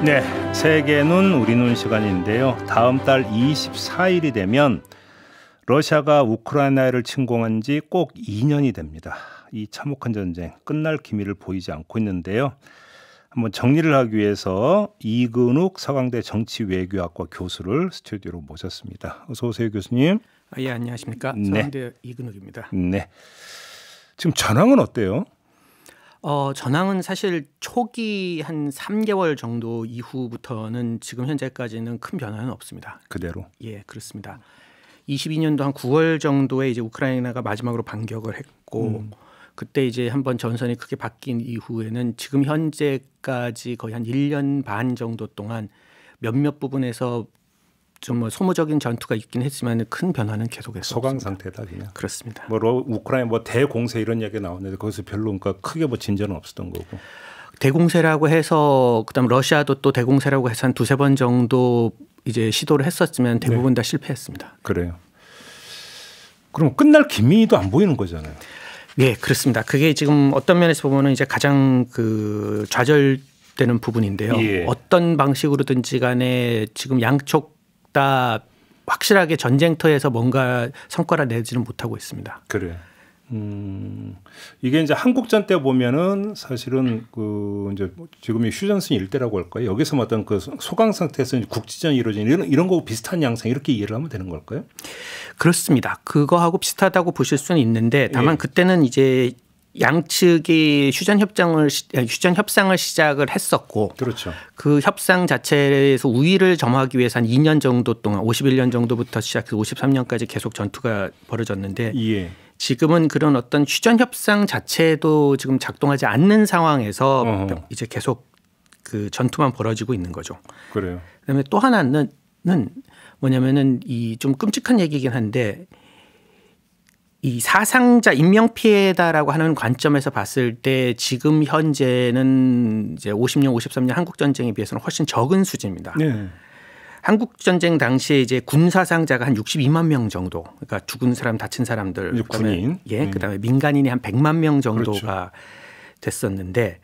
네, 세계는 우리 눈 시간인데요. 다음 달 24일이 되면 러시아가 우크라이나를 침공한 지 꼭 2년이 됩니다. 이 참혹한 전쟁 끝날 기미를 보이지 않고 있는데요. 한번 정리를 하기 위해서 이근욱 서강대 정치외교학과 교수를 스튜디오로 모셨습니다. 어서 오세요, 교수님. 예, 안녕하십니까. 네. 서강대 이근욱입니다. 네. 지금 전황은 어때요? 전황은 사실 초기 한 3개월 정도 이후부터는 지금 현재까지는 큰 변화는 없습니다. 그대로. 예, 그렇습니다. 22년도 한 9월 정도에 이제 우크라이나가 마지막으로 반격을 했고 그때 이제 한번 전선이 크게 바뀐 이후에는 지금 현재까지 거의 한 1년 반 정도 동안 몇몇 부분에서 좀 뭐 소모적인 전투가 있긴 했지만 큰 변화는 계속해서 소강 없습니다. 상태다 그냥. 그렇습니다. 뭐 우크라이나 뭐 대공세 이런 이야기가 나왔는데 거기서 별로 그러니까 크게 뭐 진전은 없었던 거고. 대공세라고 해서 그다음 러시아도 또 대공세라고 해서 한 두세 번 정도 이제 시도를 했었지만 대부분 다 실패했습니다. 그래요. 그럼 끝날 기미도 안 보이는 거잖아요. 네, 그렇습니다. 그게 지금 어떤 면에서 보면은 이제 가장 좌절되는 부분인데요. 예. 어떤 방식으로든지 간에 지금 양쪽 다 확실하게 전쟁터에서 뭔가 성과를 내지는 못하고 있습니다. 그래. 이게 이제 한국전 때 보면은 사실은 이제 지금이 휴전선 일대라고 할까요? 여기서 어떤 소강 상태에서 국지전이 이루어지는 이런 거하고 비슷한 양상 이렇게 이해를 하면 되는 걸까요? 그렇습니다. 그거하고 비슷하다고 보실 수는 있는데 다만 그때는 이제 양측이 휴전 협상을 시작을 했었고, 그렇죠. 그 협상 자체에서 우위를 점하기 위해서 한 2년 정도 동안 51년 정도부터 시작해서 53년까지 계속 전투가 벌어졌는데, 예. 지금은 그런 어떤 휴전 협상 자체도 지금 작동하지 않는 상황에서 이제 계속 그 전투만 벌어지고 있는 거죠. 그래요. 그다음에 또 하나는 뭐냐면은 이 좀 끔찍한 얘기긴 한데. 이 사상자 인명 피해다라고 하는 관점에서 봤을 때 지금 현재는 이제 50년, 53년 한국 전쟁에 비해서는 훨씬 적은 수준입니다. 네. 한국 전쟁 당시에 이제 군 사상자가 한 62만 명 정도, 그러니까 죽은 사람, 다친 사람들, 그다음에 군인, 그다음에 민간인이 한 100만 명 정도가 그렇죠. 됐었는데,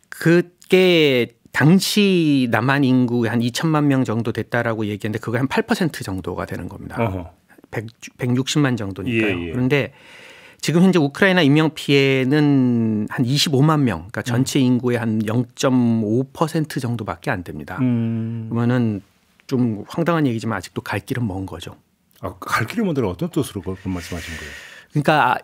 그게 당시 남한 인구의 한 2천만 명 정도 됐다라고 얘기했는데 그거 한 8% 정도가 되는 겁니다. 어허. 160만 정도니까요. 예. 그런데 지금 현재 우크라이나 인명 피해는 한 25만 명, 그러니까 전체 인구의 한 0.5% 정도밖에 안 됩니다. 그러면은 좀 황당한 얘기지만 아직도 갈 길은 먼 거죠. 갈 길이 먼 데는 어떤 뜻으로 그런 말씀하신 거예요? 그러니까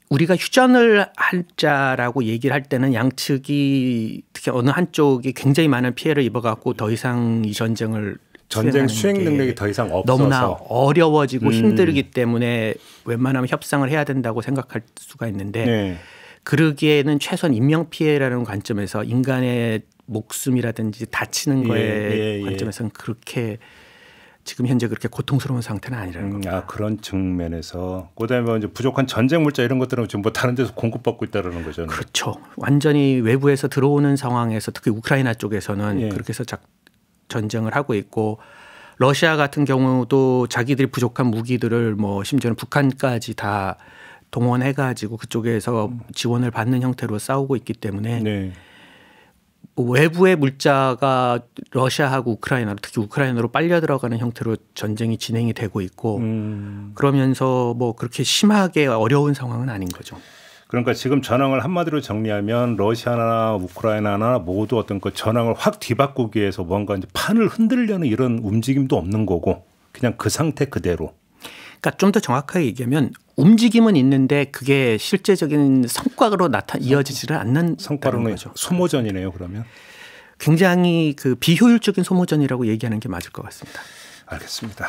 우리가 휴전을 하자라고 얘기를 할 때는 양측이 특히 어느 한쪽이 굉장히 많은 피해를 입어갖고 더 이상 이 전쟁 수행 능력이 더 이상 없어서 너무나 어려워지고 힘들기 때문에 웬만하면 협상을 해야 된다고 생각할 수가 있는데 그러기에는 최소한 인명피해라는 관점에서 인간의 목숨이라든지 다치는 거에 관점에서는 그렇게 지금 현재 그렇게 고통스러운 상태는 아니라는 겁니다. 그런 측면에서 그다음에 이제 부족한 전쟁 물자 이런 것들은 지금 뭐 다른 데서 공급받고 있다는 거죠. 그렇죠. 완전히 외부에서 들어오는 상황에서 특히 우크라이나 쪽에서는 그렇게 해서 전쟁을 하고 있고 러시아 같은 경우도 자기들이 부족한 무기들을 뭐 심지어는 북한까지 다 동원해가지고 그쪽에서 지원을 받는 형태로 싸우고 있기 때문에 외부의 물자가 러시아하고 우크라이나로 특히 우크라이나로 빨려 들어가는 형태로 전쟁이 진행이 되고 있고 그러면서 뭐 그렇게 심하게 어려운 상황은 아닌 거죠. 그러니까 지금 전황을 한마디로 정리하면 러시아나 우크라이나나 모두 어떤 전황을 확 뒤바꾸기 위해서 뭔가 이제 판을 흔들려는 이런 움직임도 없는 거고 그냥 그 상태 그대로. 그러니까 좀 더 정확하게 얘기하면 움직임은 있는데 그게 실제적인 성과로 이어지지를 않는 성과로는 거죠. 소모전이네요. 그러면 굉장히 비효율적인 소모전이라고 얘기하는 게 맞을 것 같습니다. 알겠습니다.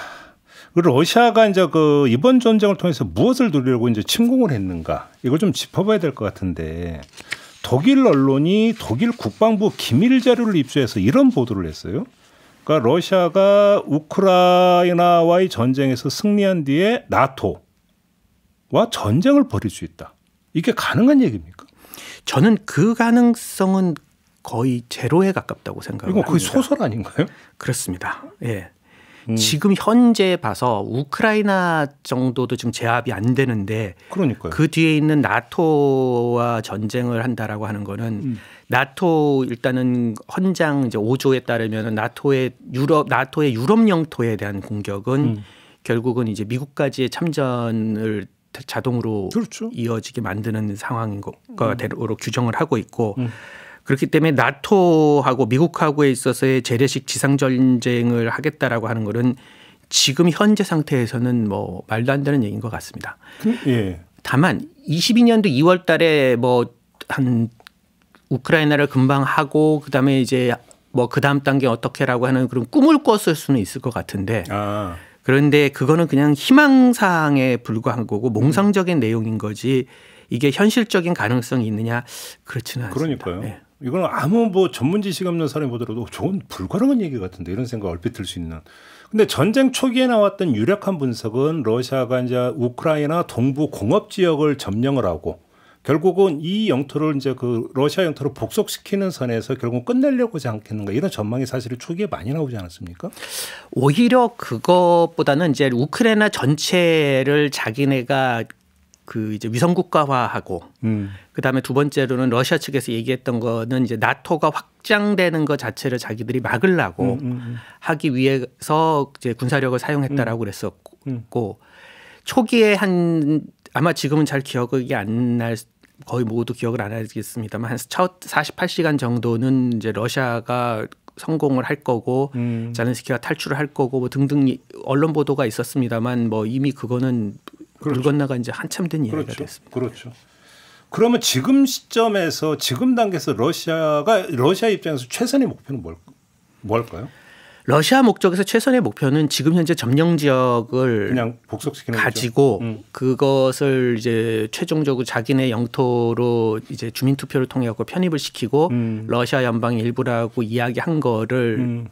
러시아가 이제 이번 전쟁을 통해서 무엇을 누리려고 이제 침공을 했는가 이걸 좀 짚어봐야 될 것 같은데 독일 언론이 독일 국방부 기밀 자료를 입수해서 이런 보도를 했어요. 그러니까 러시아가 우크라이나와의 전쟁에서 승리한 뒤에 나토와 전쟁을 벌일 수 있다. 이게 가능한 얘기입니까? 저는 그 가능성은 거의 제로에 가깝다고 생각합니다. 이건 거의 소설 아닌가요? 그렇습니다. 예. 지금 현재 봐서 우크라이나 정도도 지금 제압이 안 되는데 그러니까요. 그 뒤에 있는 나토와 전쟁을 한다라고 하는 거는 나토 일단은 헌장 이제 5조에 따르면 나토의 유럽 영토에 대한 공격은 결국은 이제 미국까지의 참전을 자동으로 그렇죠. 이어지게 만드는 상황인 거로 규정을 하고 있고 그렇기 때문에 나토하고 미국하고에 있어서의 재래식 지상 전쟁을 하겠다라고 하는 것은 지금 현재 상태에서는 뭐 말도 안 되는 얘기인 것 같습니다. 예. 다만 22년도 2월 달에 뭐 한 우크라이나를 금방 하고 그다음에 이제 뭐 그다음 단계 어떻게라고 하는 그런 꿈을 꿨을 수는 있을 것 같은데 그런데 그거는 그냥 희망사항에 불과한 거고 몽상적인 내용인 거지 이게 현실적인 가능성이 있느냐 그렇지는 않습니다. 그러니까요. 네. 이건 아무 뭐 전문 지식 없는 사람이 보더라도 저건 불가능한 얘기 같은데 이런 생각 얼핏 들 수 있는. 근데 전쟁 초기에 나왔던 유력한 분석은 러시아가 이제 우크라이나 동부 공업 지역을 점령을 하고 결국은 이 영토를 이제 그 러시아 영토로 복속시키는 선에서 결국 끝내려고 하지 않겠는가 이런 전망이 사실 초기에 많이 나오지 않았습니까? 오히려 그것보다는 이제 우크라이나 전체를 자기네가 그 이제 위성 국가화하고 그다음에 두 번째로는 러시아 측에서 얘기했던 거는 이제 나토가 확장되는 것 자체를 자기들이 막으려고 하기 위해서 이제 군사력을 사용했다라고 그랬었고 초기에 한 아마 지금은 잘 기억이 안 날 거의 모두 기억을 안 하겠습니다만 한 48시간 정도는 이제 러시아가 성공을 할 거고 잘렌스키가 탈출을 할 거고 뭐 등등 언론 보도가 있었습니다만 뭐 이미 그거는 물 건너간 지 한참 된 이야기가 됐습니다. 그렇죠. 그러면 지금 시점에서 지금 단계에서 러시아 입장에서 최선의 목표는 뭘까요? 러시아 목적에서 최선의 목표는 지금 현재 점령 지역을 그냥 복속시키는 가지고 그것을 이제 최종적으로 자기네 영토로 이제 주민 투표를 통해 갖고 편입을 시키고 러시아 연방의 일부라고 이야기한 거를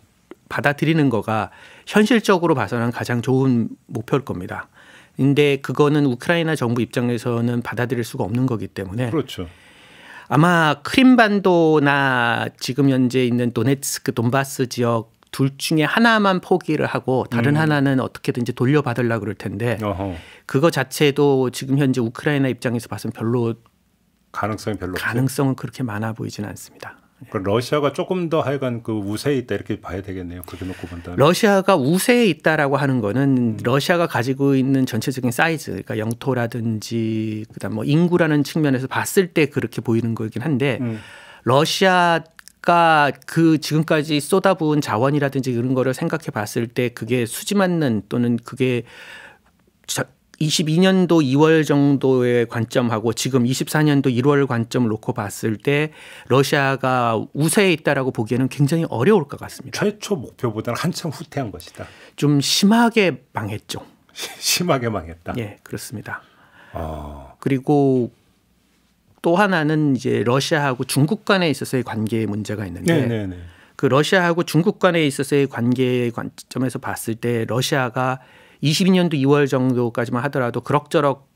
받아들이는 거가 현실적으로 봐서는 가장 좋은 목표일 겁니다. 근데 그거는 우크라이나 정부 입장에서는 받아들일 수가 없는 거기 때문에 그렇죠. 아마 크림반도나 지금 현재 있는 도네츠크, 돈바스 지역 둘 중에 하나만 포기를 하고 다른 하나는 어떻게든지 돌려받으려고 그럴 텐데 그거 자체도 지금 현재 우크라이나 입장에서 봐서는 별로 가능성은 그렇게 많아 보이지는 않습니다. 그러니까 러시아가 조금 더 하여간 그 우세에 있다 이렇게 봐야 되겠네요. 그렇게 놓고 본다면. 러시아가 우세에 있다라고 하는 거는 러시아가 가지고 있는 전체적인 사이즈, 그러니까 영토라든지 그다음 뭐 인구라는 측면에서 봤을 때 그렇게 보이는 거긴 한데 러시아가 그 지금까지 쏟아부은 자원이라든지 이런 거를 생각해 봤을 때 그게 수지 맞는 또는 그게 22년도 2월 정도의 관점하고 지금 24년도 1월 관점을 놓고 봤을 때 러시아가 우세에 있다라고 보기에는 굉장히 어려울 것 같습니다. 최초 목표보다는 한참 후퇴한 것이다. 좀 심하게 망했죠. 심하게 망했다. 예, 그렇습니다. 그리고 또 하나는 이제 러시아하고 중국 간에 있어서의 관계의 문제가 있는데 그 러시아하고 중국 간에 있어서의 관계의 관점에서 봤을 때 러시아가 22년도 2월 정도까지만 하더라도 그럭저럭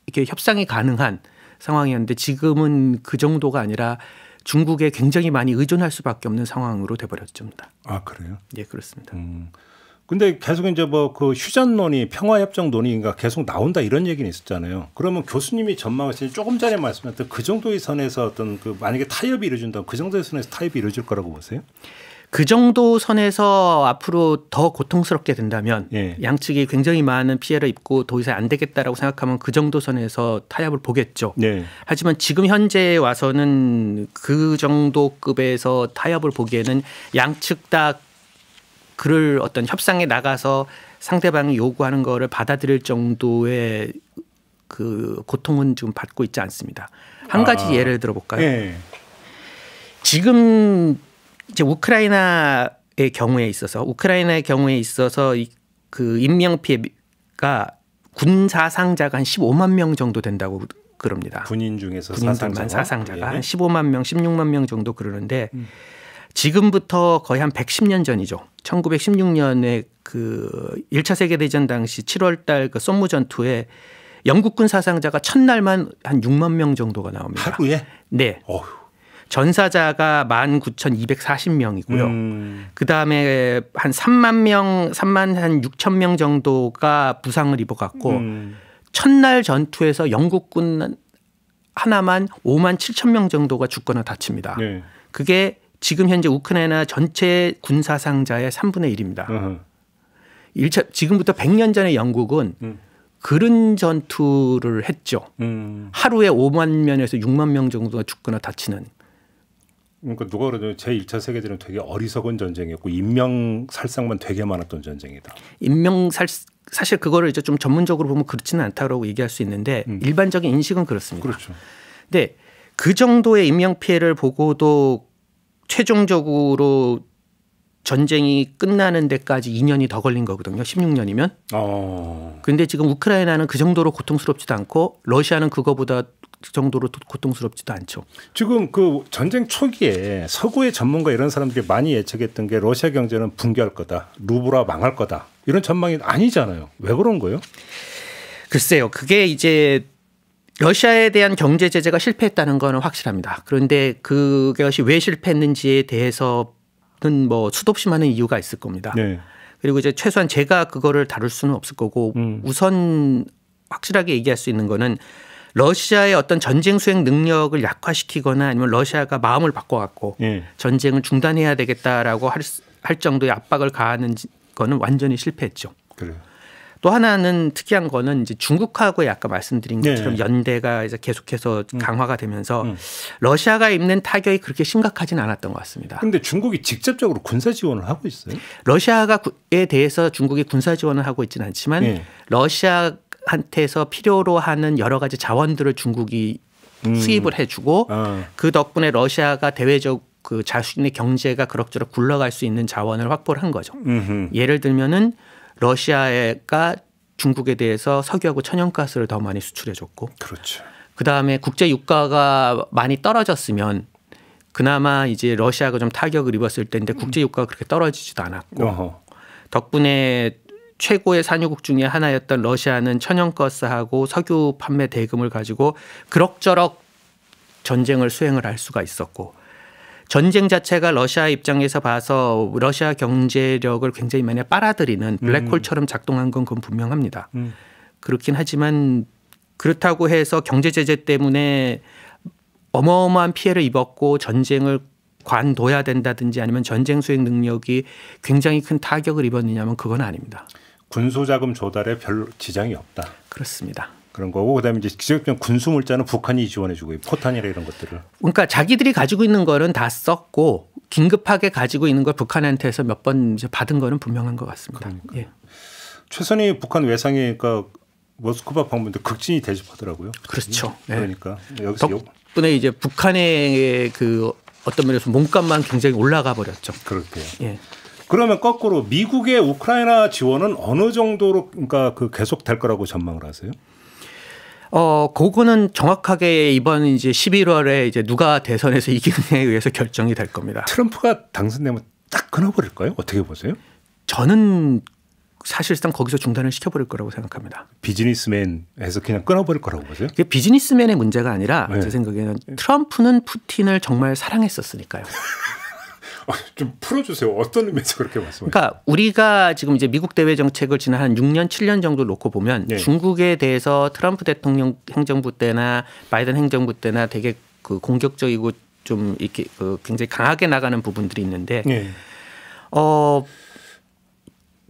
이렇게 협상이 가능한 상황이었는데 지금은 그 정도가 아니라 중국에 굉장히 많이 의존할 수밖에 없는 상황으로 돼버렸죠. 아 그래요? 예, 그렇습니다. 근데 계속 이제 뭐 그 휴전 논의, 평화협정 논의가 계속 나온다 이런 얘기는 있었잖아요. 그러면 교수님이 전망하신 조금 전에 말씀하셨던 그 정도의 선에서 어떤 그 만약에 타협이 이루어진다면 그 정도의 선에서 타협이 이루어질 거라고 보세요? 그 정도 선에서 앞으로 더 고통스럽게 된다면 양측이 굉장히 많은 피해를 입고 더 이상 안 되겠다라고 생각하면 그 정도 선에서 타협을 보겠죠. 하지만 지금 현재 와서는 그 정도 급에서 타협을 보기에는 양측 다 그를 어떤 협상에 나가서 상대방이 요구하는 거를 받아들일 정도의 그 고통은 지금 받고 있지 않습니다. 한 가지 예를 들어볼까요? 지금 이제 우크라이나의 경우에 있어서 그 인명 피해가 군 사상자가 한 15만 명 정도 된다고 그럽니다. 군인 중에서 사상자가 한 15만 명, 16만 명 정도 그러는데 지금부터 거의 한 110년 전이죠. 1916년에 그 1차 세계대전 당시 7월 달 그 솜무 전투에 영국군 사상자가 첫날만 한 6만 명 정도가 나옵니다. 하루에? 네. 전사자가 19,240명이고요. 그다음에 한 3만 한 6천 명 정도가 부상을 입어갖고 첫날 전투에서 영국군 하나만 5만 7천 명 정도가 죽거나 다칩니다. 네. 그게 지금 현재 우크라이나 전체 군사 상자의 3분의 1입니다. 지금부터 100년 전에 영국은 그런 전투를 했죠. 하루에 5만 명에서 6만 명 정도가 죽거나 다치는. 그러니까 누가 그러죠. 제1차 세계대전은 되게 어리석은 전쟁이었고 인명살상만 되게 많았던 전쟁이다. 사실 그거를 이제 좀 전문적으로 보면 그렇지는 않다고 얘기할 수 있는데 일반적인 인식은 그렇습니다. 그렇죠. 근데 그 정도의 인명 피해를 보고도 최종적으로 전쟁이 끝나는 데까지 2년이 더 걸린 거거든요. 16년이면. 그런데 지금 우크라이나는 그 정도로 고통스럽지도 않고 러시아는 그거보다 그 정도로 고통스럽지도 않죠. 지금 그 전쟁 초기에 서구의 전문가 이런 사람들이 많이 예측했던 게 러시아 경제는 붕괴할 거다. 루블화 망할 거다. 이런 전망이 아니잖아요. 왜 그런 거예요? 글쎄요. 그게 이제 러시아에 대한 경제 제재가 실패했다는 건 확실합니다. 그런데 그것이 왜 실패했는지에 대해서는 뭐 수도 없이 많은 이유가 있을 겁니다. 네. 그리고 이제 최소한 제가 그거를 다룰 수는 없을 거고 우선 확실하게 얘기할 수 있는 거는 러시아의 어떤 전쟁 수행 능력을 약화시키거나 아니면 러시아가 마음을 바꿔갖고 전쟁을 중단해야 되겠다라고 할 정도의 압박을 가하는 거는 완전히 실패했죠. 그래요. 또 하나는 특이한 거는 이제 중국하고 아까 말씀드린 것처럼 연대가 이제 계속해서 강화가 되면서 러시아가 입는 타격이 그렇게 심각하지는 않았던 것 같습니다. 그런데 중국이 직접적으로 군사 지원을 하고 있어요? 러시아에 대해서 중국이 군사 지원을 하고 있지는 않지만 러시아한테서 필요로 하는 여러 가지 자원들을 중국이 수입을 해주고 그 덕분에 러시아가 대외적 그 자신의 경제가 그럭저럭 굴러갈 수 있는 자원을 확보를 한 거죠. 예를 들면은 러시아가 중국에 대해서 석유하고 천연가스를 더 많이 수출해줬고, 그렇죠. 그 다음에 국제 유가가 많이 떨어졌으면 그나마 이제 러시아가 좀 타격을 입었을 때인데 국제 유가가 그렇게 떨어지지도 않았고, 덕분에 최고의 산유국 중에 하나였던 러시아는 천연가스하고 석유 판매 대금을 가지고 그럭저럭 전쟁을 수행을 할 수가 있었고. 전쟁 자체가 러시아 입장에서 봐서 러시아 경제력을 굉장히 많이 빨아들이는 블랙홀처럼 작동한 건 그건 분명합니다. 그렇긴 하지만 그렇다고 해서 경제 제재 때문에 어마어마한 피해를 입었고 전쟁을 관둬야 된다든지 아니면 전쟁 수행 능력이 굉장히 큰 타격을 입었느냐면 그건 아닙니다. 군소자금 조달에 별 지장이 없다. 그렇습니다. 그런 거고 그다음에 이제 직접적인 군수 물자는 북한이 지원해주고 포탄이라 이런 것들을. 그러니까 자기들이 가지고 있는 거는 다 썼고 긴급하게 가지고 있는 걸 북한한테서 몇 번 이제 받은 거는 분명한 것 같습니다. 그러니까. 예. 최선희 북한 외상이 그러니까 모스크바 방문 때 극진히 대접하더라고요. 그렇죠. 그러니까 여기서 덕분에 이제 북한의 그 어떤 면에서 몸값만 굉장히 올라가 버렸죠. 그렇게요. 예. 그러면 거꾸로 미국의 우크라이나 지원은 어느 정도로 그러니까 그 계속 될 거라고 전망을 하세요? 그거는 정확하게 이번 이제 11월에 이제 누가 대선에서 이기느냐에 의해서 결정이 될 겁니다. 트럼프가 당선되면 딱 끊어버릴까요? 어떻게 보세요? 저는 사실상 거기서 중단을 시켜버릴 거라고 생각합니다. 비즈니스맨에서 그냥 끊어버릴 거라고 보세요? 그게 비즈니스맨의 문제가 아니라 제 생각에는 트럼프는 푸틴을 정말 사랑했었으니까요. 좀 풀어주세요. 어떤 의미에서 그렇게 말씀하세요? 그러니까 우리가 지금 이제 미국 대외 정책을 지난 한 6년, 7년 정도 놓고 보면 중국에 대해서 트럼프 대통령 행정부 때나 바이든 행정부 때나 되게 그 공격적이고 좀 이렇게 그 굉장히 강하게 나가는 부분들이 있는데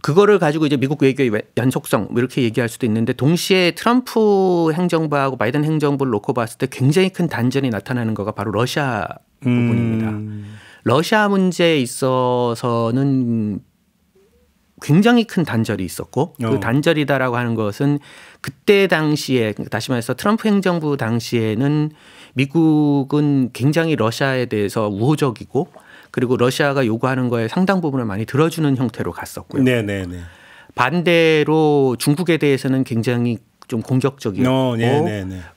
그거를 가지고 이제 미국 외교의 연속성 뭐 이렇게 얘기할 수도 있는데 동시에 트럼프 행정부하고 바이든 행정부를 놓고 봤을 때 굉장히 큰 단전이 나타나는 거가 바로 러시아 부분입니다. 러시아 문제에 있어서는 굉장히 큰 단절이 있었고 그 단절이다라고 하는 것은 그때 당시에 다시 말해서 트럼프 행정부 당시에는 미국은 굉장히 러시아에 대해서 우호적이고 그리고 러시아가 요구하는 거에 상당 부분을 많이 들어주는 형태로 갔었고요. 네네네. 반대로 중국에 대해서는 굉장히 좀 공격적이었고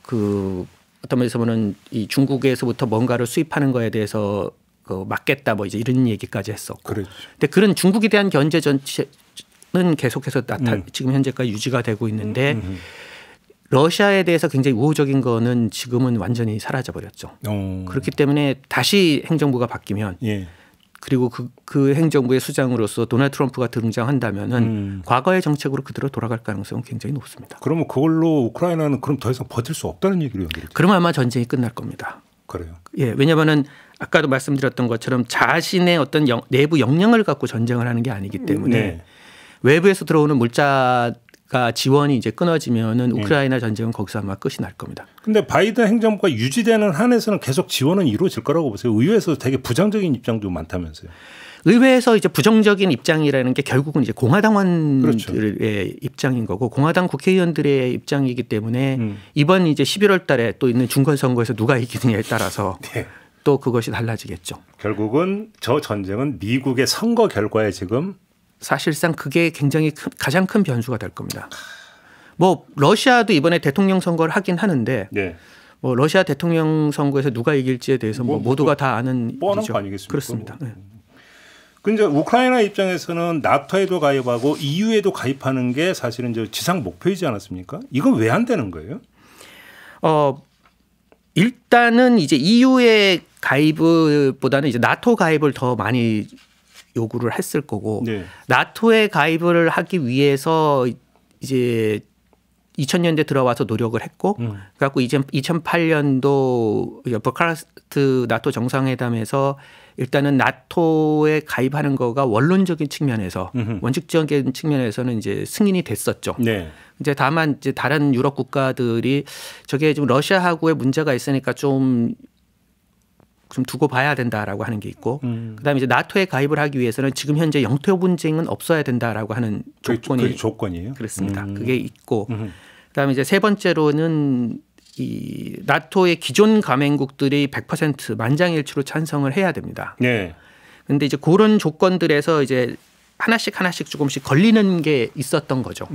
그 어떤 면에서 보면 이 중국에서부터 뭔가를 수입하는 거에 대해서 막겠다 뭐 이제 이런 얘기까지 했었고. 그렇죠. 근데 그런 중국에 대한 견제 전체는 계속해서 지금 현재까지 유지가 되고 있는데 러시아에 대해서 굉장히 우호적인 거는 지금은 완전히 사라져 버렸죠. 그렇기 때문에 다시 행정부가 바뀌면 그리고 그 행정부의 수장으로서 도널드 트럼프가 등장한다면은 과거의 정책으로 그대로 돌아갈 가능성은 굉장히 높습니다. 그러면 그걸로 우크라이나는 그럼 더 이상 버틸 수 없다는 얘기를 연결했죠. 그러면 아마 전쟁이 끝날 겁니다. 그래요. 예, 왜냐하면은 아까도 말씀드렸던 것처럼 자신의 어떤 내부 역량을 갖고 전쟁을 하는 게 아니기 때문에 네. 외부에서 들어오는 물자가 지원이 이제 끊어지면은 우크라이나 전쟁은 거기서 아마 끝이 날 겁니다. 근데 바이든 행정부가 유지되는 한에서는 계속 지원은 이루어질 거라고 보세요. 의회에서 되게 부정적인 입장도 많다면서요. 의회에서 이제 부정적인 입장이라는 게 결국은 이제 공화당원들의 그렇죠. 입장인 거고 공화당 국회의원들의 입장이기 때문에 이번 이제 11월 달에 또 있는 중간 선거에서 누가 이기느냐에 따라서 네. 또 그것이 달라지겠죠. 결국은 저 전쟁은 미국의 선거 결과에 지금 사실상 그게 굉장히 가장 큰 변수가 될 겁니다. 뭐 러시아도 이번에 대통령 선거를 하긴 하는데 네. 뭐 러시아 대통령 선거에서 누가 이길지에 대해서 뭐 모두가 다 아는 뻔한 일이죠. 거 아니겠습니까? 그렇습니다. 네. 근데 우크라이나 입장에서는 나토에도 가입하고 EU에도 가입하는 게 사실은 이제 지상 목표이지 않았습니까? 이건 왜 안 되는 거예요? 일단은 이제 EU의 가입보다는 이제 나토 가입을 더 많이 요구를 했을 거고 네. 나토에 가입을 하기 위해서 이제 2000년대 들어와서 노력을 했고 그래갖고 이제 2008년도 버카스트 나토 정상회담에서 일단은 나토에 가입하는 거가 원론적인 측면에서 원칙적인 측면에서는 이제 승인이 됐었죠. 네. 이제 다만 이제 다른 유럽 국가들이 저게 좀 러시아하고의 문제가 있으니까 좀 두고 봐야 된다라고 하는 게 있고 그다음에 이제 나토에 가입을 하기 위해서는 지금 현재 영토 분쟁은 없어야 된다라고 하는 조건이 그게 조건이에요? 그렇습니다. 그게 있고 그다음에 이제 세 번째로는 이 나토의 기존 가맹국들이 100% 만장일치로 찬성을 해야 됩니다. 네. 그런데 이제 그런 조건들에서 이제 하나씩 조금씩 걸리는 게 있었던 거죠.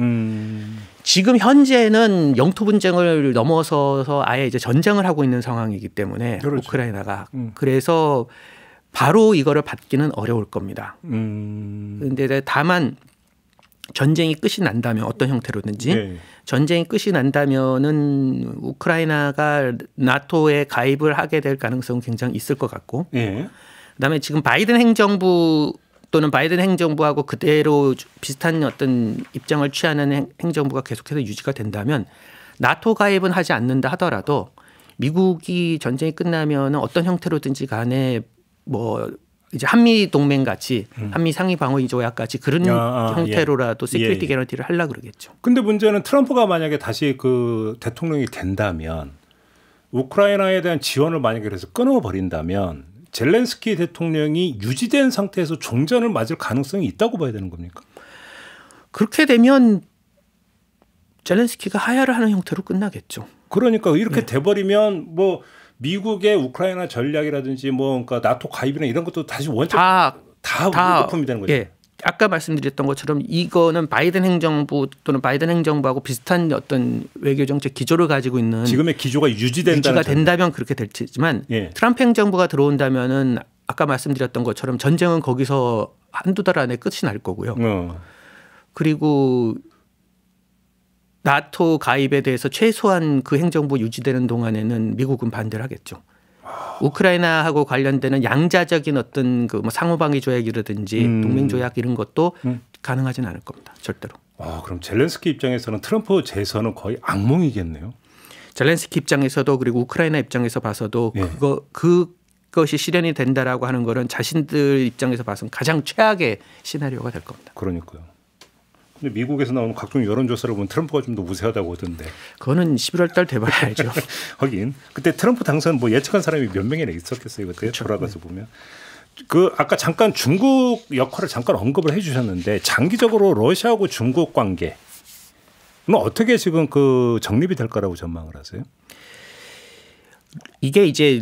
지금 현재는 영토 분쟁을 넘어서서 아예 이제 전쟁을 하고 있는 상황이기 때문에 그렇죠. 우크라이나가 그래서 바로 이거를 받기는 어려울 겁니다. 그런데 다만 전쟁이 끝이 난다면 어떤 형태로든지 네. 전쟁이 끝이 난다면은 우크라이나가 나토에 가입을 하게 될 가능성은 굉장히 있을 것 같고 네. 그다음에 지금 바이든 행정부 또는 바이든 행정부하고 그대로 비슷한 어떤 입장을 취하는 행정부가 계속해서 유지가 된다면 나토 가입은 하지 않는다 하더라도 미국이 전쟁이 끝나면 어떤 형태로든지 간에 뭐 이제 한미 동맹 같이 한미 상위 방어 조약 같이 그런 형태로라도 시큐리티 개런티를 하려고 그러겠죠. 근데 문제는 트럼프가 만약에 다시 그 대통령이 된다면 우크라이나에 대한 지원을 만약에 그래서 끊어버린다면 젤렌스키 대통령이 유지된 상태에서 종전을 맞을 가능성이 있다고 봐야 되는 겁니까? 그렇게 되면 젤렌스키가 하야를 하는 형태로 끝나겠죠. 그러니까 이렇게 돼버리면 뭐 미국의 우크라이나 전략이라든지 뭐 그러니까 나토 가입이나 이런 것도 다시 원칙 다 무거품이 되는 거죠. 예. 아까 말씀드렸던 것처럼 이거는 바이든 행정부 또는 바이든 행정부하고 비슷한 어떤 외교 정책 기조를 가지고 있는 지금의 기조가 유지가 된다면 그렇게 될지만 트럼프 행정부가 들어온다면은 아까 말씀드렸던 것처럼 전쟁은 거기서 한두 달 안에 끝이 날 거고요. 그리고 나토 가입에 대해서 최소한 그 행정부 유지되는 동안에는 미국은 반대를 하겠죠. 우크라이나하고 관련되는 양자적인 어떤 그 뭐 상호방위 조약이라든지 동맹 조약 이런 것도 가능하지는 않을 겁니다. 절대로. 그럼 젤렌스키 입장에서는 트럼프 재선은 거의 악몽이겠네요. 젤렌스키 입장에서도 그리고 우크라이나 입장에서 봐서도 그것이 실현이 된다라고 하는 거는 자신들 입장에서 봐서는 가장 최악의 시나리오가 될 겁니다. 그러니까요. 근데 미국에서 나오는 각종 여론조사를 보면 트럼프가 좀 더 우세하다고 하던데. 그거는 11월 달 돼봐야 알죠. 하긴. 그때 트럼프 당선 뭐 예측한 사람이 몇 명이나 있었겠어요. 그때 그렇죠. 돌아가서 보면. 그 아까 잠깐 중국 역할을 잠깐 언급을 해 주셨는데 장기적으로 러시아하고 중국 관계는 어떻게 지금 그 정립이 될 거라고 전망을 하세요? 이게 이제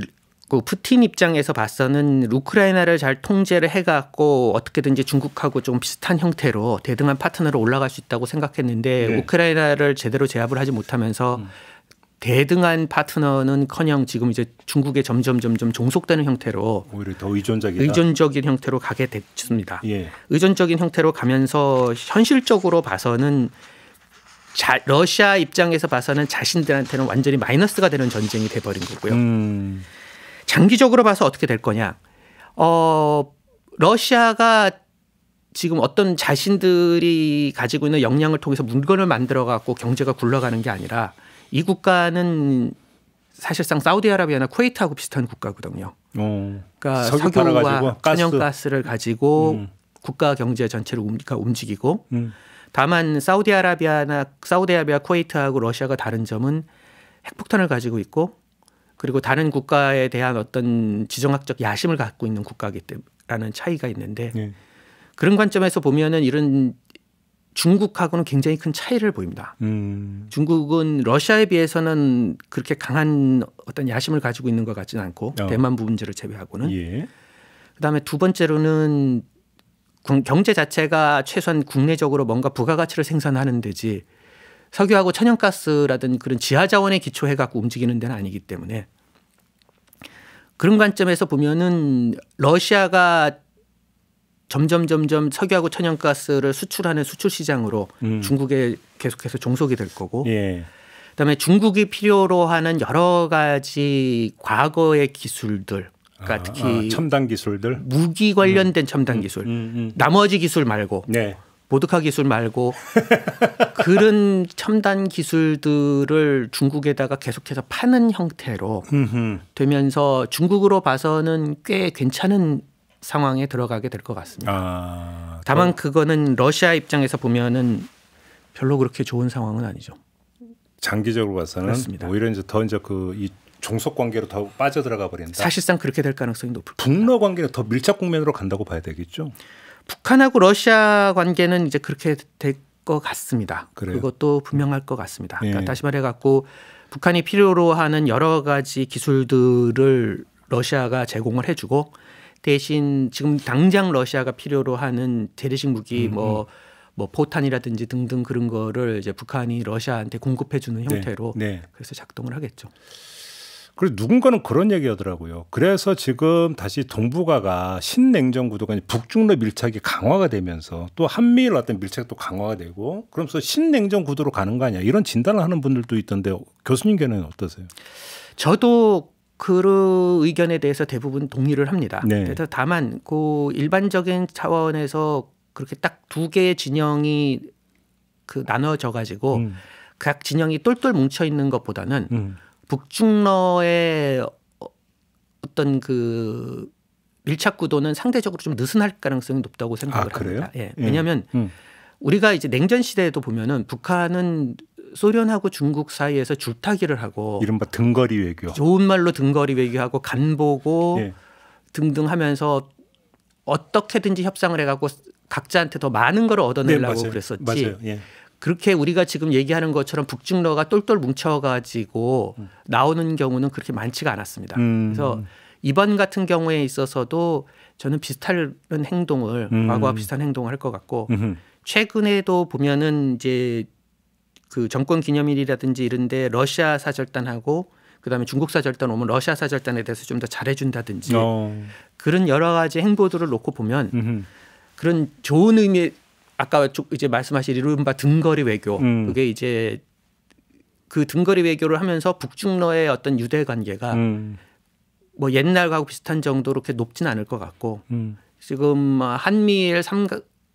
그 푸틴 입장에서 봐서는 우크라이나를 잘 통제를 해갖고 어떻게든지 중국하고 좀 비슷한 형태로 대등한 파트너로 올라갈 수 있다고 생각했는데 우크라이나를 제대로 제압을 하지 못하면서 대등한 파트너는커녕 지금 이제 중국에 점점 종속되는 형태로 오히려 더 의존적인 형태로 가게 됐습니다. 의존적인 형태로 가면서 현실적으로 봐서는 러시아 입장에서 봐서는 자신들한테는 완전히 마이너스가 되는 전쟁이 돼버린 거고요. 장기적으로 봐서 어떻게 될 거냐. 러시아가 지금 어떤 자신들이 가지고 있는 역량을 통해서 물건을 만들어 갖고 경제가 굴러가는 게 아니라 이 국가는 사실상 사우디아라비아나 쿠웨이트하고 비슷한 국가거든요. 그러니까 석유와 천연가스를 가지고 국가 경제 전체를 움직이고 다만 사우디아라비아, 쿠웨이트하고 러시아가 다른 점은 핵폭탄을 가지고 있고 그리고 다른 국가에 대한 어떤 지정학적 야심을 갖고 있는 국가이기 때문에 차이가 있는데 그런 관점에서 보면은 이런 중국하고는 굉장히 큰 차이를 보입니다. 중국은 러시아에 비해서는 그렇게 강한 어떤 야심을 가지고 있는 것 같지는 않고 대만부 문제를 제외하고는. 그다음에 두 번째로는 경제 자체가 최소한 국내적으로 뭔가 부가가치를 생산하는 데지 석유하고 천연가스라든 그런 지하자원에 기초해 갖고 움직이는 데는 아니기 때문에 그런 관점에서 보면은 러시아가 점점 석유하고 천연가스를 수출하는 수출 시장으로 중국에 계속해서 종속이 될 거고 그다음에 중국이 필요로 하는 여러 가지 과거의 기술들 그러니까 특히 첨단 기술들 무기 관련된 첨단 기술 나머지 기술 말고 보드카 기술 말고 그런 첨단 기술들을 중국에다가 계속해서 파는 형태로 되면서 중국으로 봐서는 꽤 괜찮은 상황에 들어가게 될 것 같습니다. 다만 그거는 러시아 입장에서 보면은 별로 그렇게 좋은 상황은 아니죠. 장기적으로 봐서는 그렇습니다. 오히려 이제 더 이제 이 종속 관계로 더 빠져들어가 버린다. 사실상 그렇게 될 가능성이 높을 겁니다. 북러 관계는 더 밀착 국면으로 간다고 봐야 되겠죠. 북한하고 러시아 관계는 이제 그렇게 될 것 같습니다. 그래요? 그것도 분명할 것 같습니다. 그러니까 다시 말해 갖고 북한이 필요로 하는 여러 가지 기술들을 러시아가 제공을 해주고 대신 지금 당장 러시아가 필요로 하는 재래식 무기 뭐 포탄이라든지 등등 그런 거를 이제 북한이 러시아한테 공급해 주는 형태로 그래서 작동을 하겠죠. 그리고 누군가는 그런 얘기하더라고요. 그래서 지금 다시 동북아가 신냉전 구도가 북중러 밀착이 강화가 되면서 또 한미일 어떤 밀착도 강화가 되고 그러면서 신냉전 구도로 가는 거 아니야. 이런 진단을 하는 분들도 있던데 교수님께는 어떠세요? 저도 그 의견에 대해서 대부분 동의를 합니다. 그래서 다만 그 일반적인 차원에서 그렇게 딱 두 개의 진영이 그 나눠져 가지고 각 진영이 똘똘 뭉쳐 있는 것보다는 북중러의 어떤 그 밀착 구도는 상대적으로 좀 느슨할 가능성이 높다고 생각을 합니다. 왜냐하면 우리가 이제 냉전 시대에도 보면은 북한은 소련하고 중국 사이에서 줄타기를 하고 이른바 등거리 외교. 좋은 말로 등거리 외교하고 간보고 등등 하면서 어떻게든지 협상을 해갖고 각자한테 더 많은 걸 얻어내려고 그랬었지. 맞아요. 그렇게 우리가 지금 얘기하는 것처럼 북중러가 똘똘 뭉쳐가지고 나오는 경우는 그렇게 많지가 않았습니다. 그래서 이번 같은 경우에 있어서도 저는 비슷한 행동을 과거와 비슷한 행동을 할 것 같고 최근에도 보면은 이제 그 정권 기념일이라든지 이런데 러시아 사절단하고 그다음에 중국 사절단 오면 러시아 사절단에 대해서 좀 더 잘해준다든지 그런 여러 가지 행보들을 놓고 보면 그런 좋은 의미 아까 이제 말씀하신 이른바 등거리 외교 그게 이제 그 등거리 외교를 하면서 북중러의 어떤 유대 관계가 뭐 옛날하고 비슷한 정도로 그렇게 높지는 않을 것 같고 지금 한미일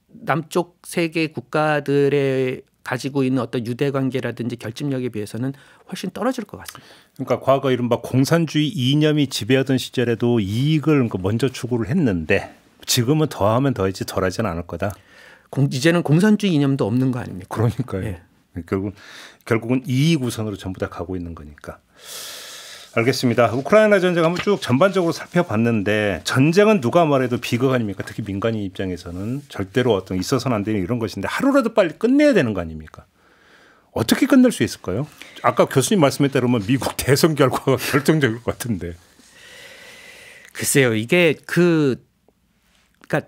남쪽 세 개 국가들의 가지고 있는 어떤 유대 관계라든지 결집력에 비해서는 훨씬 떨어질 것 같습니다. 그러니까 과거 이른바 공산주의 이념이 지배하던 시절에도 이익을 먼저 추구를 했는데 지금은 더하면 더하지 덜하지는 않을 거다. 이제는 공산주의 이념도 없는 거 아닙니까? 그러니까요. 결국은 이익 우선으로 전부 다 가고 있는 거니까. 알겠습니다. 우크라이나 전쟁 한번 쭉 전반적으로 살펴봤는데 전쟁은 누가 말해도 비극 아닙니까? 특히 민간인 입장에서는 절대로 어떤 있어서는 안 되는 이런 것인데 하루라도 빨리 끝내야 되는 거 아닙니까? 어떻게 끝낼 수 있을까요? 아까 교수님 말씀에 따르면 미국 대선 결과가 결정적일 것 같은데. 글쎄요. 이게 그러니까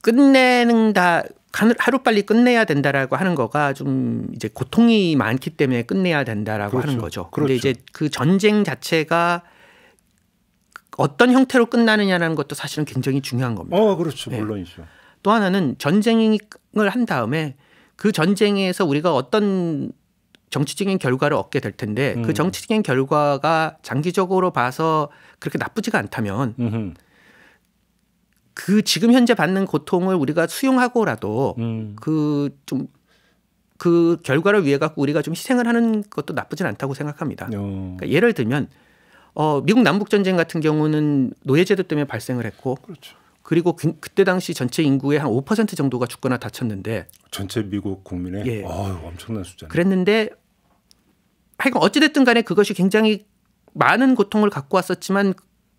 끝내는 다 하루빨리 끝내야 된다라고 하는 거가 좀 이제 고통이 많기 때문에 끝내야 된다라고 하는 거죠. 그런데 이제 그 전쟁 자체가 어떤 형태로 끝나느냐라는 것도 사실은 굉장히 중요한 겁니다. 그렇죠. 물론이죠. 또 하나는 전쟁을 한 다음에 그 전쟁에서 우리가 어떤 정치적인 결과를 얻게 될 텐데 그 정치적인 결과가 장기적으로 봐서 그렇게 나쁘지가 않다면 그 지금 현재 받는 고통을 우리가 수용하고라도 그 결과를 위해 갖고 우리가 좀 희생을 하는 것도 나쁘진 않다고 생각합니다. 그러니까 예를 들면 미국 남북 전쟁 같은 경우는 노예제도 때문에 발생을 했고, 그렇죠. 그리고 그때 당시 전체 인구의 한 5% 정도가 죽거나 다쳤는데, 전체 미국 국민의 예. 엄청난 숫자네요. 그랬는데 하여간 어찌됐든 간에 그것이 굉장히 많은 고통을 갖고 왔었지만,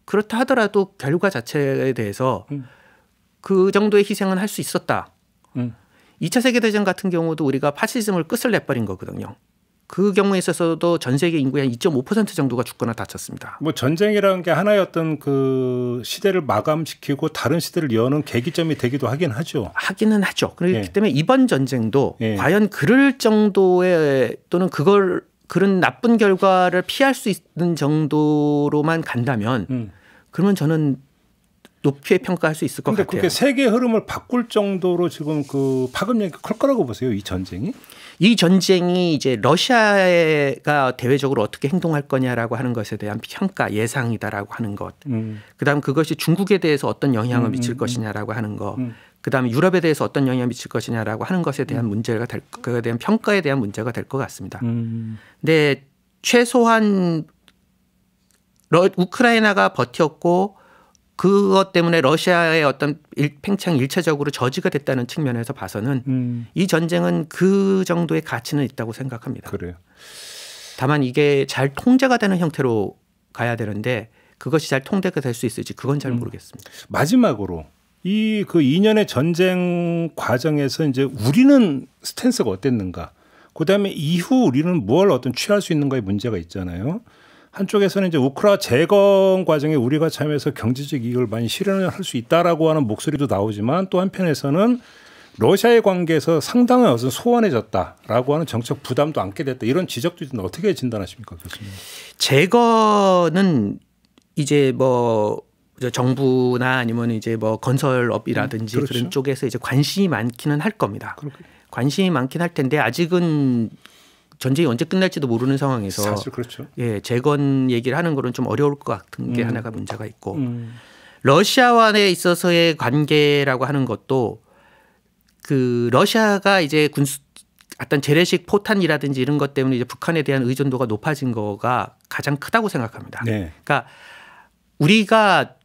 그렇다 하더라도 결과 자체에 대해서 그 정도의 희생은 할 수 있었다. 2차 세계대전 같은 경우도 우리가 파시즘을 끝을 내버린 거거든요. 그 경우에 있어서도 전 세계 인구의 한 2.5% 정도가 죽거나 다쳤습니다. 뭐 전쟁이라는 게 하나의 어떤 그 시대를 마감시키고 다른 시대를 여는 계기점이 되기도 하긴 하죠. 하기는 하죠. 그렇기 때문에 이번 전쟁도 과연 그럴 정도의 또는 그런 나쁜 결과를 피할 수 있는 정도로만 간다면 그러면 저는 높이 평가할 수 있을 것 같아요. 그런데 그게 세계 흐름을 바꿀 정도로 지금 그 파급력이 클 거라고 보세요, 이 전쟁이? 이 전쟁이 이제 러시아가 대외적으로 어떻게 행동할 거냐라고 하는 것에 대한 평가 예상이다라고 하는 것. 그다음 그것이 중국에 대해서 어떤 영향을 미칠 것이냐라고 하는 것. 그다음에 유럽에 대해서 어떤 영향을 미칠 것이냐라고 하는 것에 대한 문제가 그에 대한 평가에 대한 문제가 될 것 같습니다. 근데 최소한 우크라이나가 버텼고 그것 때문에 러시아의 어떤 팽창이 일차적으로 저지가 됐다는 측면에서 봐서는 이 전쟁은 그 정도의 가치는 있다고 생각합니다. 그래요. 다만 이게 잘 통제가 되는 형태로 가야 되는데 그것이 잘 통제가 될 수 있을지 그건 잘 모르겠습니다. 마지막으로 이 그 2년의 전쟁 과정에서 이제 우리는 스탠스가 어땠는가? 그다음에 이후 우리는 뭘 어떤 취할 수 있는가의 문제가 있잖아요. 한쪽에서는 이제 우크라 재건 과정에 우리가 참여해서 경제적 이익을 많이 실현을 할 수 있다라고 하는 목소리도 나오지만 또 한편에서는 러시아의 관계에서 상당히 어떤 소원해졌다라고 하는 정책 부담도 안게 됐다. 이런 지적도 있는데 어떻게 진단하십니까, 교수님? 재건은 이제 뭐 정부나 아니면 이제 뭐 건설업이라든지 그렇죠. 그런 쪽에서 이제 관심이 많기는 할 겁니다. 그렇군요. 관심이 많긴 할 텐데 아직은 전쟁이 언제 끝날지도 모르는 상황에서 사실 그렇죠. 재건 얘기를 하는 거는 좀 어려울 것 같은 게 하나가 문제가 있고 러시아와에 있어서의 관계라고 하는 것도 그 러시아가 이제 어떤 재래식 포탄이라든지 이런 것 때문에 이제 북한에 대한 의존도가 높아진 거가 가장 크다고 생각합니다. 네. 그러니까 우리가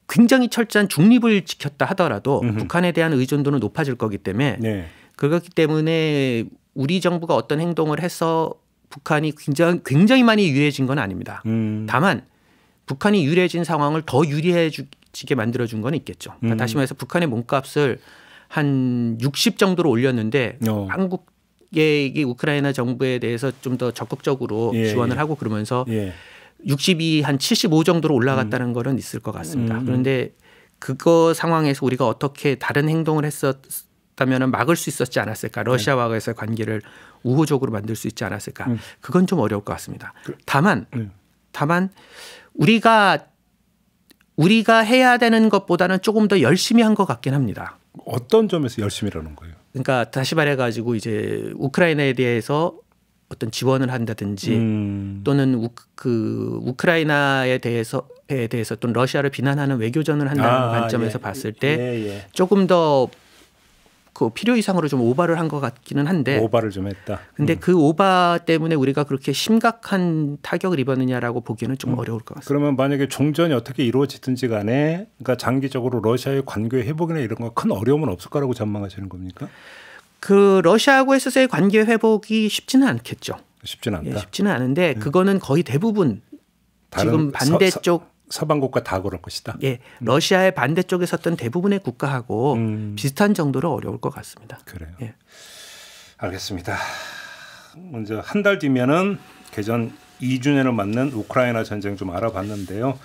굉장히 철저한 중립을 지켰다 하더라도 북한에 대한 의존도는 높아질 거기 때문에 그렇기 때문에 우리 정부가 어떤 행동을 해서 북한이 굉장히 많이 유리해진 건 아닙니다. 다만 북한이 유리해진 상황을 더 유리해지게 만들어준 건 있겠죠. 그러니까 다시 말해서 북한의 몸값을 한 60 정도로 올렸는데 한국의 우크라이나 정부에 대해서 좀 더 적극적으로 지원을 하고 그러면서 60이 한 75 정도로 올라갔다는 거는 있을 것 같습니다. 그런데 그거 상황에서 우리가 어떻게 다른 행동을 했었다면 막을 수 있었지 않았을까. 러시아와의 관계를 우호적으로 만들 수 있지 않았을까. 그건 좀 어려울 것 같습니다. 다만 우리가 해야 되는 것보다는 조금 더 열심히 한 것 같긴 합니다. 어떤 점에서 열심히라는 거예요? 그러니까 다시 말해가지고 이제 우크라이나에 대해서 어떤 지원을 한다든지 또는 우크라이나에 대해서 또는 러시아를 비난하는 외교전을 한다는 관점에서 봤을 때 조금 더 그 필요 이상으로 좀 오바를 한 것 같기는 한데 오바를 좀 했다. 근데 그 오바 때문에 우리가 그렇게 심각한 타격을 입었느냐라고 보기에는 좀 어려울 것 같습니다. 그러면 만약에 종전이 어떻게 이루어지든지 간에 그러니까 장기적으로 러시아의 관계 회복이나 이런 거 큰 어려움은 없을 거라고 전망하시는 겁니까? 그 러시아하고 있어서의 관계 회복이 쉽지는 않겠죠. 쉽지는 않다. 쉽지는 않은데 그거는 거의 대부분 지금 반대쪽 서방국가 다 그럴 것이다. 러시아의 반대쪽에 섰던 대부분의 국가하고 비슷한 정도로 어려울 것 같습니다. 그래요. 알겠습니다. 먼저 한 달 뒤면은 개전 2주년을 맞는 우크라이나 전쟁 좀 알아봤는데요.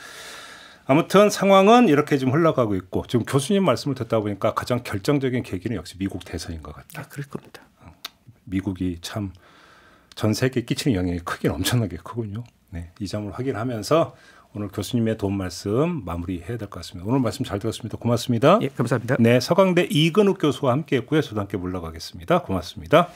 아무튼 상황은 이렇게 지금 흘러가고 있고 지금 교수님 말씀을 듣다 보니까 가장 결정적인 계기는 역시 미국 대선인 것 같다. 그럴 겁니다. 미국이 참 전 세계에 끼치는 영향이 크긴 엄청나게 크군요. 이 점을 확인하면서 오늘 교수님의 도움 말씀 마무리해야 될 것 같습니다. 오늘 말씀 잘 들었습니다. 고맙습니다. 감사합니다. 서강대 이근욱 교수와 함께했고요. 저도 함께 물러가겠습니다. 고맙습니다.